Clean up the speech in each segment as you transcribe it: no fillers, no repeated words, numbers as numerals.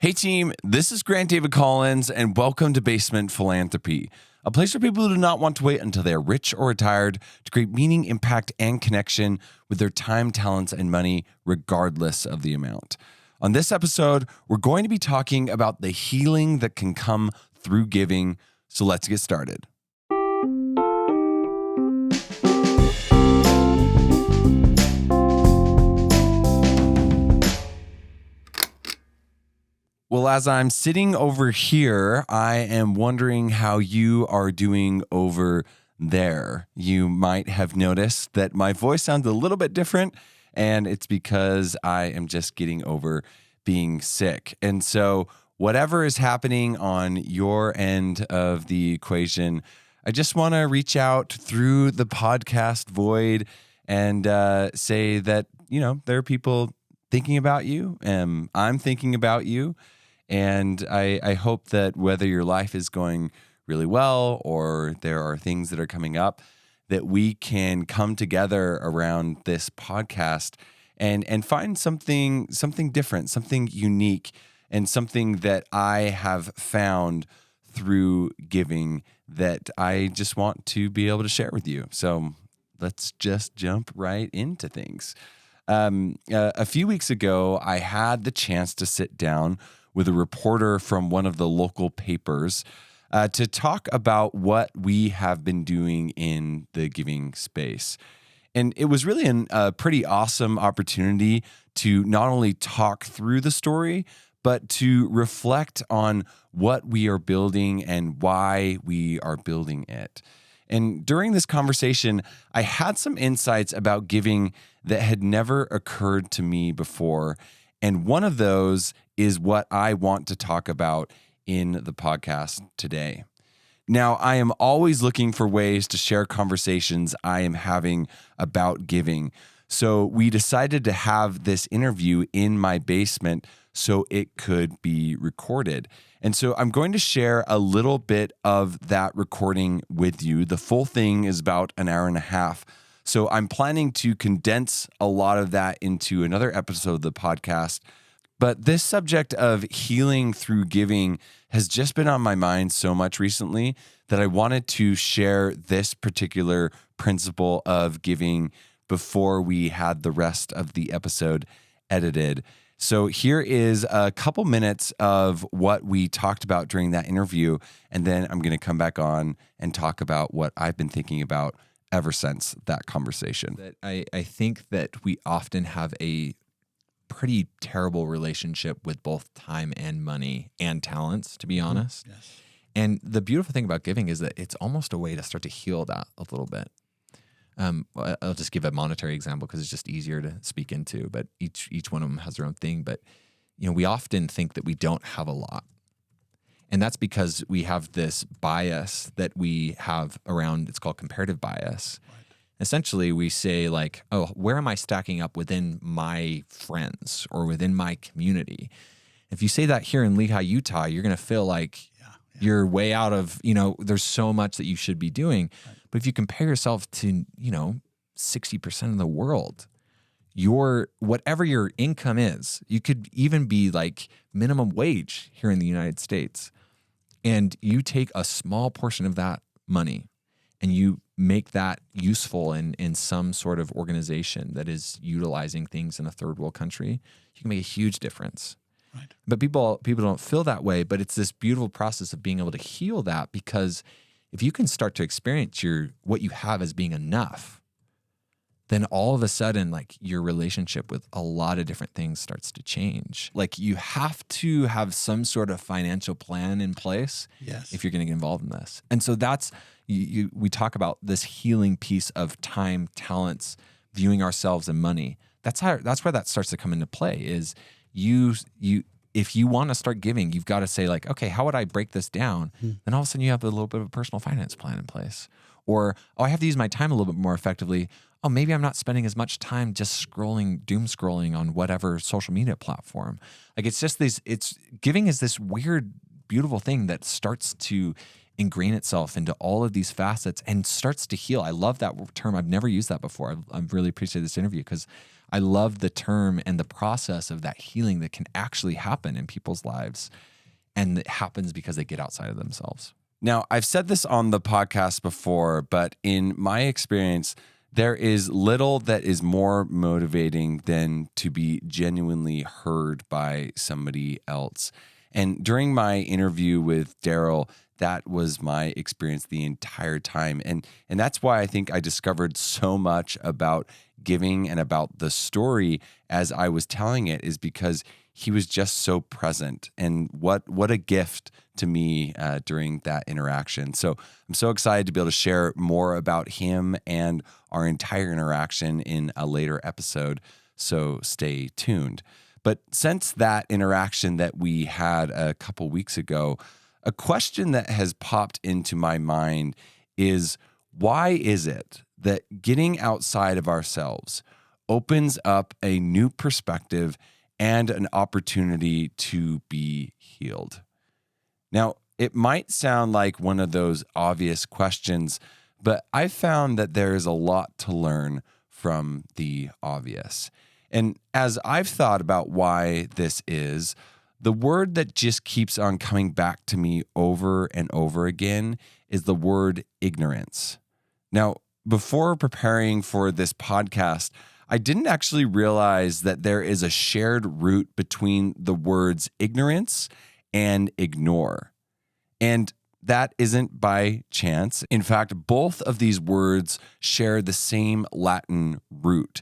Hey team, this is Grant David Collins, and welcome to Basement Philanthropy, a place where people do not want to wait until they are rich or retired to create meaning, impact, and connection with their time, talents, and money, regardless of the amount. On this episode, we're going to be talking about the healing that can come through giving, so let's get started. Well, as I'm sitting over here, I am wondering how you are doing over there. You might have noticed that my voice sounds a little bit different, and it's because I am just getting over being sick. And so whatever is happening on your end of the equation, I just want to reach out through the podcast void and say that, there are people thinking about you, and I'm thinking about you. And I hope that whether your life is going really well or there are things that are coming up, that we can come together around this podcast and find something different, something unique, and something that I have found through giving that I just want to be able to share with you. So let's just jump right into things. A few weeks ago, I had the chance to sit down with a reporter from one of the local papers to talk about what we have been doing in the giving space. And it was really a pretty awesome opportunity to not only talk through the story, but to reflect on what we are building and why we are building it. And during this conversation, I had some insights about giving that had never occurred to me before. And one of those is what I want to talk about in the podcast today. Now, I am always looking for ways to share conversations I am having about giving. So we decided to have this interview in my basement so it could be recorded. And so I'm going to share a little bit of that recording with you. The full thing is about an hour and a half. So I'm planning to condense a lot of that into another episode of the podcast. But this subject of healing through giving has just been on my mind so much recently that I wanted to share this particular principle of giving before we had the rest of the episode edited. So here is a couple minutes of what we talked about during that interview, and then I'm going to come back on and talk about what I've been thinking about ever since that conversation. I think that we often have a pretty terrible relationship with both time and money and talents, to be honest. Yes. And the beautiful thing about giving is that it's almost a way to start to heal that a little bit. I'll just give a monetary example because it's just easier to speak into, but each one of them has their own thing. But we often think that we don't have a lot. And that's because we have this bias that we have around, it's called comparative bias. Right. Essentially, we say like, oh, where am I stacking up within my friends or within my community? If you say that here in Lehigh, Utah, you're going to feel like you're way out of, there's so much that you should be doing. Right. But if you compare yourself to, 60% of the world, whatever your income is, you could even be like minimum wage here in the United States. And you take a small portion of that money and you make that useful in some sort of organization that is utilizing things in a third world country, you can make a huge difference. Right. But people don't feel that way, but it's this beautiful process of being able to heal that, because if you can start to experience what you have as being enough, then all of a sudden, like, your relationship with a lot of different things starts to change. Like, you have to have some sort of financial plan in place if you're going to get involved in this. And so that's, we talk about this healing piece of time, talents, viewing ourselves and money. That's where that starts to come into play is if you want to start giving, you've got to say like, okay, how would I break this down? Then all of a sudden you have a little bit of a personal finance plan in place. Or, I have to use my time a little bit more effectively. Oh, maybe I'm not spending as much time just doom scrolling on whatever social media platform. Like, it's just giving is this weird, beautiful thing that starts to ingrain itself into all of these facets and starts to heal. I love that term. I've never used that before. I really appreciate this interview because I love the term and the process of that healing that can actually happen in people's lives. And it happens because they get outside of themselves. Now, I've said this on the podcast before, but in my experience, there is little that is more motivating than to be genuinely heard by somebody else. And during my interview with Daryl, that was my experience the entire time. And that's why I think I discovered so much about giving and about the story as I was telling it, is because he was just so present. And what a gift to me during that interaction. So I'm so excited to be able to share more about him and our entire interaction in a later episode. So stay tuned. But since that interaction that we had a couple weeks ago, a question that has popped into my mind is, why is it that getting outside of ourselves opens up a new perspective and an opportunity to be healed? Now, it might sound like one of those obvious questions, but I found that there is a lot to learn from the obvious. And as I've thought about why this is, the word that just keeps on coming back to me over and over again is the word ignorance. Now, before preparing for this podcast, I didn't actually realize that there is a shared root between the words ignorance and ignore. And that isn't by chance. In fact, both of these words share the same Latin root,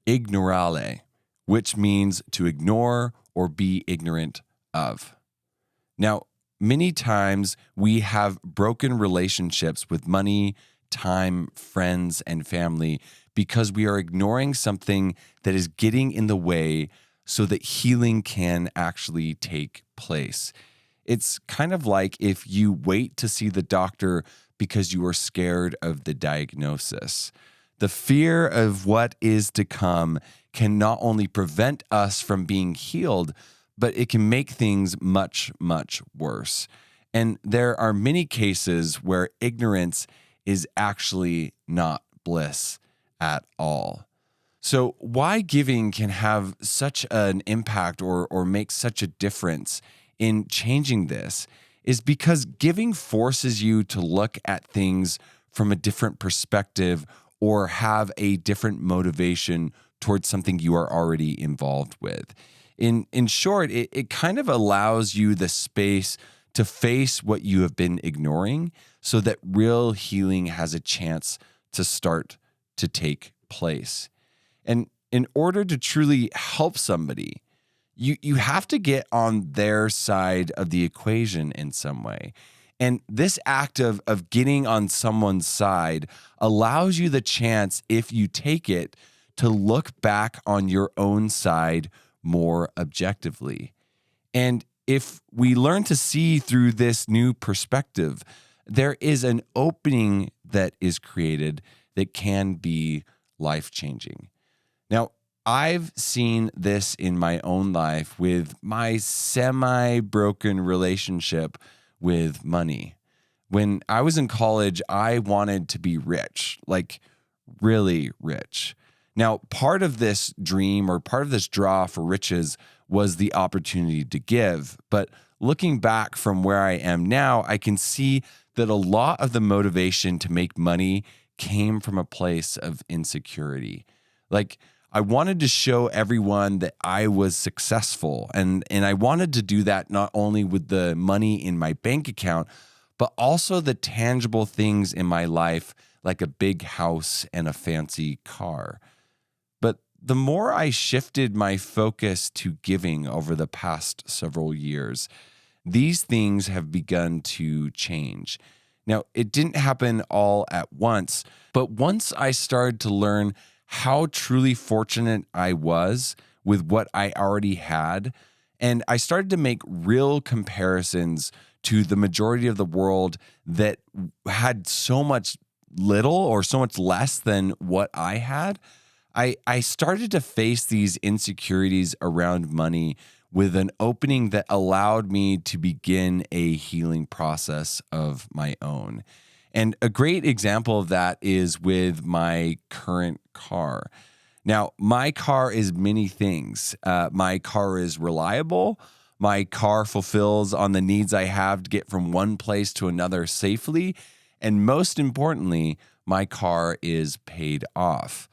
ignorare, which means to ignore or be ignorant of. Now, many times we have broken relationships with money, time, friends, and family because we are ignoring something that is getting in the way so that healing can actually take place. It's kind of like if you wait to see the doctor because you are scared of the diagnosis. The fear of what is to come can not only prevent us from being healed, but it can make things much, much worse. And there are many cases where ignorance is actually not bliss at all. So why giving can have such an impact or make such a difference in changing this is because giving forces you to look at things from a different perspective or have a different motivation towards something you are already involved with. In short, it kind of allows you the space to face what you have been ignoring so that real healing has a chance to start to take place. And in order to truly help somebody, you have to get on their side of the equation in some way. And this act of getting on someone's side allows you the chance, if you take it, to look back on your own side more objectively. And if we learn to see through this new perspective, there is an opening that is created that can be life-changing. Now, I've seen this in my own life with my semi-broken relationship with money. When I was in college, I wanted to be rich, like really rich. Now, part of this dream or part of this draw for riches was the opportunity to give. But looking back from where I am now, I can see that a lot of the motivation to make money came from a place of insecurity. Like, I wanted to show everyone that I was successful. And I wanted to do that not only with the money in my bank account, but also the tangible things in my life, like a big house and a fancy car. But the more I shifted my focus to giving over the past several years, these things have begun to change. Now, it didn't happen all at once, but once I started to learn how truly fortunate I was with what I already had, and I started to make real comparisons to the majority of the world that had so much little or so much less than what I had, I started to face these insecurities around money with an opening that allowed me to begin a healing process of my own. And a great example of that is with my current car. Now, my car is many things. My car is reliable. My car fulfills on the needs I have to get from one place to another safely. And most importantly, my car is paid off.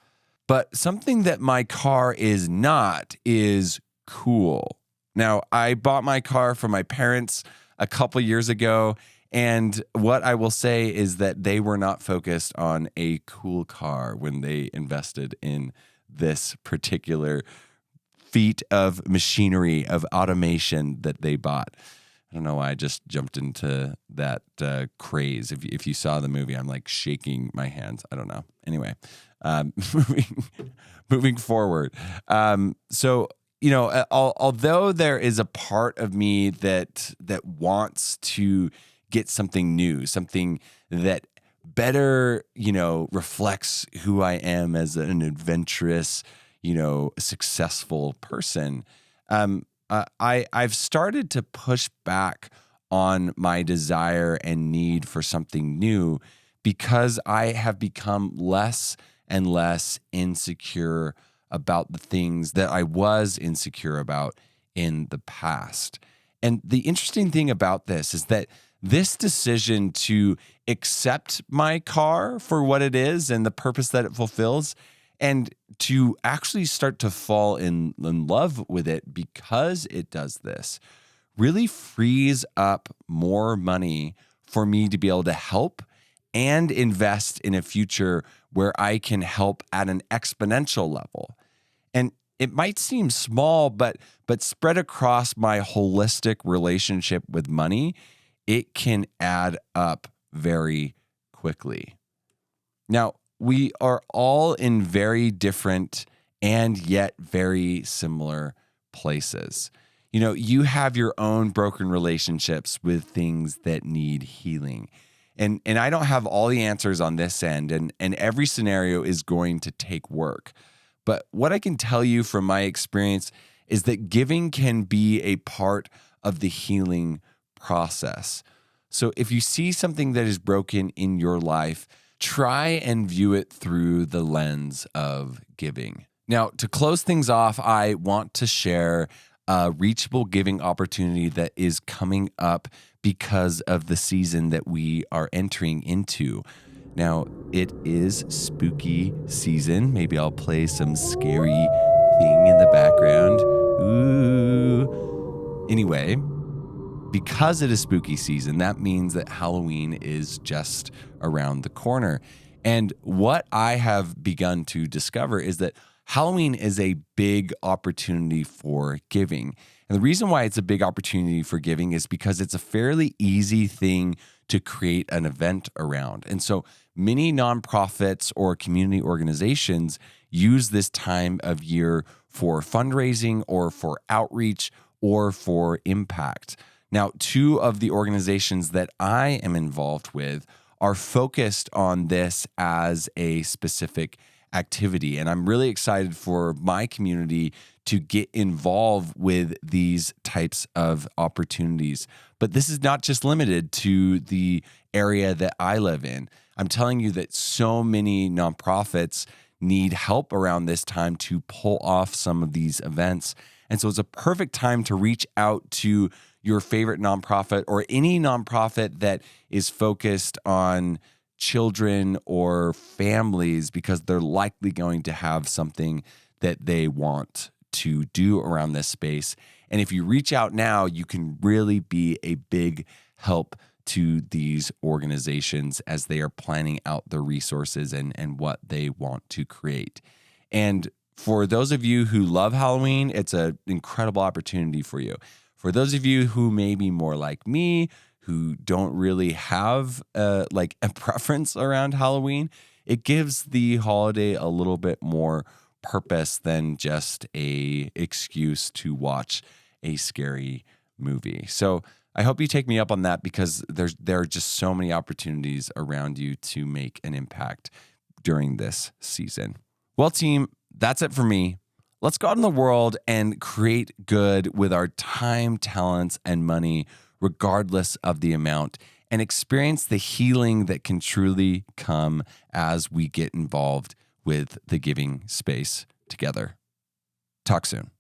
But something that my car is not is cool. Now, I bought my car from my parents a couple years ago, and what I will say is that they were not focused on a cool car when they invested in this particular feat of machinery, of automation that they bought. I don't know why I just jumped into that craze. If you saw the movie, I'm like shaking my hands. I don't know. Anyway, moving forward. So, although there is a part of me that wants to get something new, something that better, reflects who I am as an adventurous, successful person. I've started to push back on my desire and need for something new because I have become less and less insecure about the things that I was insecure about in the past. And the interesting thing about this is that this decision to accept my car for what it is and the purpose that it fulfills, and to actually start to fall in love with it because it does this, really frees up more money for me to be able to help and invest in a future where I can help at an exponential level. And it might seem small, but spread across my holistic relationship with money, it can add up very quickly. Now, we are all in very different and yet very similar places. You have your own broken relationships with things that need healing. And I don't have all the answers on this end, and every scenario is going to take work. But what I can tell you from my experience is that giving can be a part of the healing process. So if you see something that is broken in your life, try and view it through the lens of giving. Now, to close things off, I want to share a reachable giving opportunity that is coming up because of the season that we are entering into. Now, it is spooky season. Maybe I'll play some scary thing in the background. Ooh. Anyway, because it is spooky season, that means that Halloween is just around the corner. And what I have begun to discover is that Halloween is a big opportunity for giving. And the reason why it's a big opportunity for giving is because it's a fairly easy thing to create an event around. And so many nonprofits or community organizations use this time of year for fundraising or for outreach or for impact. Now, two of the organizations that I am involved with are focused on this as a specific activity. And I'm really excited for my community to get involved with these types of opportunities. But this is not just limited to the area that I live in. I'm telling you that so many nonprofits need help around this time to pull off some of these events. And so it's a perfect time to reach out to your favorite nonprofit or any nonprofit that is focused on children or families, because they're likely going to have something that they want to do around this space. And if you reach out now, you can really be a big help to these organizations as they are planning out their resources and what they want to create. And for those of you who love Halloween, it's an incredible opportunity for you. For those of you who may be more like me, who don't really have like a preference around Halloween, it gives the holiday a little bit more purpose than just a excuse to watch a scary movie. So I hope you take me up on that, because there are just so many opportunities around you to make an impact during this season. Well, team, that's it for me. Let's go out in the world and create good with our time, talents, and money, regardless of the amount, and experience the healing that can truly come as we get involved with the giving space together. Talk soon.